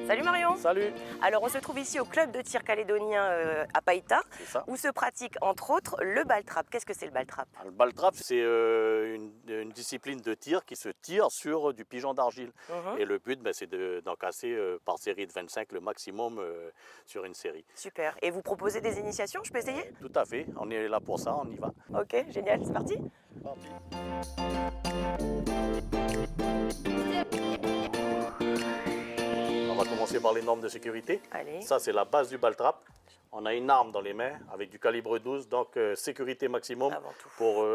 Salut Marion. Salut. Alors on se trouve ici au club de tir calédonien à Païta, où se pratique entre autres le ball trap. Qu'est-ce que c'est le ball trap? Le ball trap, c'est une discipline de tir qui se tire sur du pigeon d'argile. Et le but, c'est d'en casser par série de 25 le maximum sur une série. Super. Et vous proposez des initiations? Je peux essayer? Tout à fait. On est là pour ça, on y va. Ok, génial. C'est parti? C'est parti. On va commencer par les normes de sécurité. Allez. Ça, c'est la base du ball trap. On a une arme dans les mains avec du calibre 12, donc sécurité maximum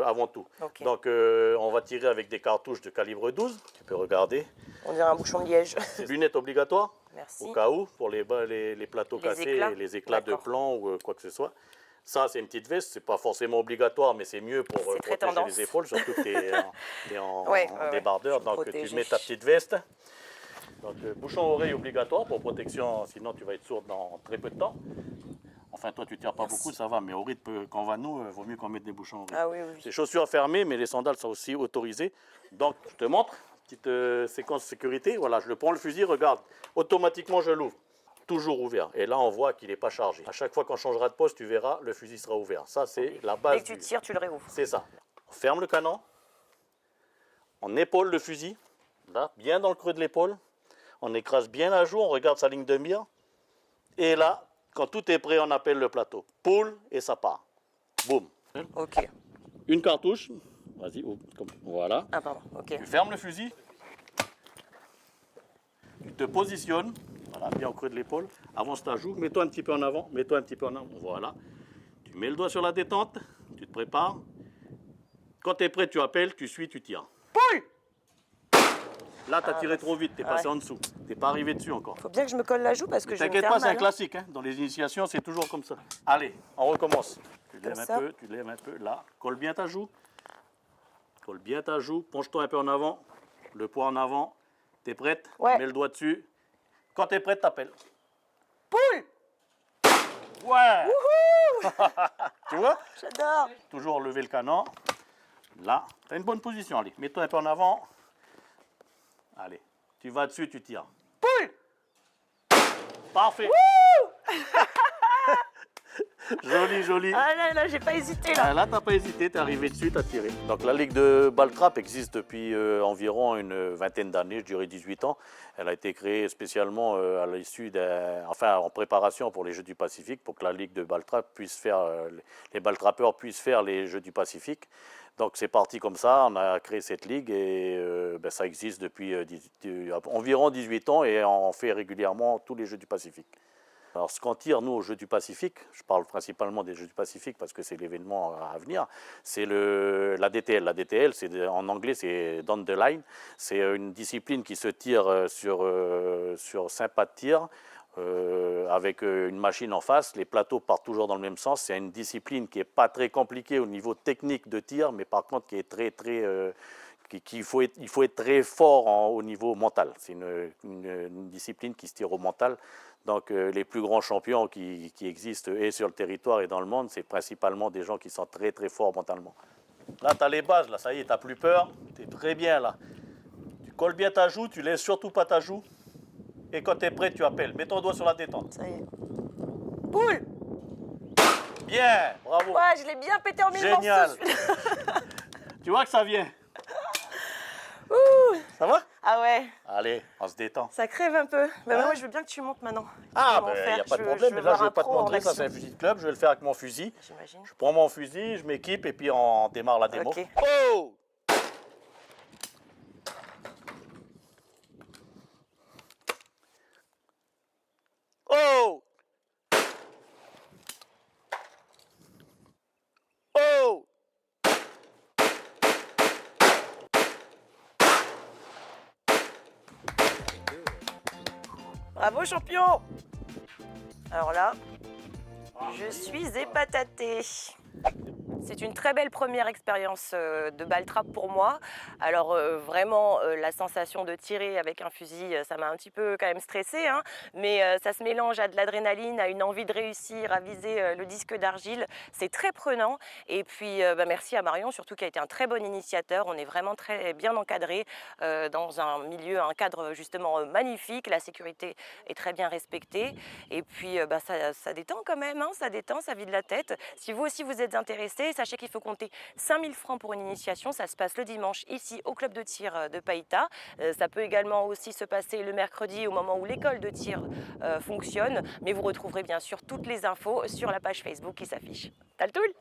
avant tout. Okay. Donc on va tirer avec des cartouches de calibre 12. Tu peux regarder. On dirait un bouchon de liège. Lunettes obligatoires. Merci. Au cas où, pour les plateaux cassés, les éclats de plomb ou quoi que ce soit. Ça, c'est une petite veste, c'est pas forcément obligatoire, mais c'est mieux pour protéger les épaules, surtout que tu es en débardeur. Donc tu mets ta petite veste. Donc bouchon oreille obligatoire pour protection, sinon tu vas être sourde dans très peu de temps. Enfin toi tu tires pas beaucoup, ça va, mais au rythme qu'on va nous, il vaut mieux qu'on mette des bouchons oreille. Ah oui, oui. C'est chaussures fermées, mais les sandales sont aussi autorisées. Donc je te montre, petite séquence de sécurité. Voilà, je le prends le fusil, regarde, automatiquement je l'ouvre. Toujours ouvert. Et là, on voit qu'il n'est pas chargé. À chaque fois qu'on changera de poste, tu verras, le fusil sera ouvert. Ça, c'est la base. Dès que tu tires, tu le réouvres. C'est ça. On ferme le canon. On épaule le fusil. Là, bien dans le creux de l'épaule. On écrase bien la joue. On regarde sa ligne de mire. Et là, quand tout est prêt, on appelle le plateau. Poule et ça part. Boum. Ok. Une cartouche. Vas-y, voilà. Ah, pardon. Ok. Tu fermes le fusil. Tu te positionnes. Voilà, bien au creux de l'épaule. Avance ta joue, mets-toi un petit peu en avant, mets-toi un petit peu en avant. Voilà. Tu mets le doigt sur la détente, tu te prépares. Quand tu es prêt, tu appelles, tu suis, tu tires. Poule! Là, tu as tiré trop vite, tu es passé en dessous. Tu n'es pas arrivé dessus encore. Faut bien que je me colle la joue parce que je vais me T'inquiète faire pas, c'est mal, un classique. Hein. Dans les initiations, c'est toujours comme ça. Allez, on recommence. Tu lèves un peu, là. Colle bien ta joue. Colle bien ta joue. Penche-toi un peu en avant. Le poids en avant. Tu es prête? Ouais. Mets le doigt dessus. Quand tu es prête, t'appelles. Poule! Ouais! Wouhou! Tu vois? J'adore! Toujours lever le canon. Là, tu as une bonne position. Allez, mets-toi un peu en avant. Allez, tu vas dessus, tu tires. Poule! Parfait! Joli, joli. Ah là, j'ai pas hésité là. Là, t'as pas hésité, t'es arrivé dessus, t'as tiré. Donc la ligue de ball trap existe depuis environ une vingtaine d'années, je dirais 18 ans. Elle a été créée spécialement à l'issue en préparation pour les Jeux du Pacifique, pour que la ligue de ball trap puisse faire, les ball trappeurs puissent faire les Jeux du Pacifique. Donc c'est parti comme ça, on a créé cette ligue et ça existe depuis environ 18 ans et on fait régulièrement tous les Jeux du Pacifique. Alors ce qu'on tire nous aux Jeux du Pacifique, je parle principalement des Jeux du Pacifique parce que c'est l'événement à venir, c'est la DTL. La DTL, en anglais c'est down the line, c'est une discipline qui se tire sur 5 pas de tir avec une machine en face. Les plateaux partent toujours dans le même sens. C'est une discipline qui n'est pas très compliquée au niveau technique de tir, mais par contre qui est il faut être très fort au niveau mental. C'est une discipline qui se tire au mental. Donc les plus grands champions qui existent et sur le territoire et dans le monde, c'est principalement des gens qui sont très très forts mentalement. Là, tu as les bases, là, ça y est, tu n'as plus peur, tu es très bien là. Tu colles bien ta joue, tu laisses surtout pas ta joue. Et quand tu es prêt, tu appelles. Mets ton doigt sur la détente. Ça y est. Poule! Bien, bravo. Ouais, je l'ai bien pété en mille morceaux. Génial. Tu vois que ça vient. Ouh. Ça va? Ah ouais. Allez, on se détend. Ça crève un peu. Mais moi, je veux bien que tu montes maintenant. Ah, il n'y a pas de problème. Mais là, je ne vais pas te montrer. Ça, c'est c'est un fusil de club. Je vais le faire avec mon fusil. J'imagine. Je prends mon fusil, je m'équipe et puis on démarre la démo. Ok. Oh! Oh! Oh! Bravo, champion! Alors là, je suis épatatée. C'est une très belle première expérience de balle trap pour moi. Alors vraiment, la sensation de tirer avec un fusil, ça m'a un petit peu quand même stressée, hein, mais ça se mélange à de l'adrénaline, à une envie de réussir, à viser le disque d'argile. C'est très prenant. Et puis merci à Marion, surtout qui a été un très bon initiateur. On est vraiment très bien encadré dans un milieu, un cadre justement magnifique. La sécurité est très bien respectée. Et puis ça détend quand même, hein, ça détend, ça vide la tête. Si vous aussi vous êtes intéressé, sachez qu'il faut compter 5 000 francs pour une initiation. Ça se passe le dimanche ici au club de tir de Païta. Ça peut également aussi se passer le mercredi au moment où l'école de tir fonctionne. Mais vous retrouverez bien sûr toutes les infos sur la page Facebook qui s'affiche. Taltoul!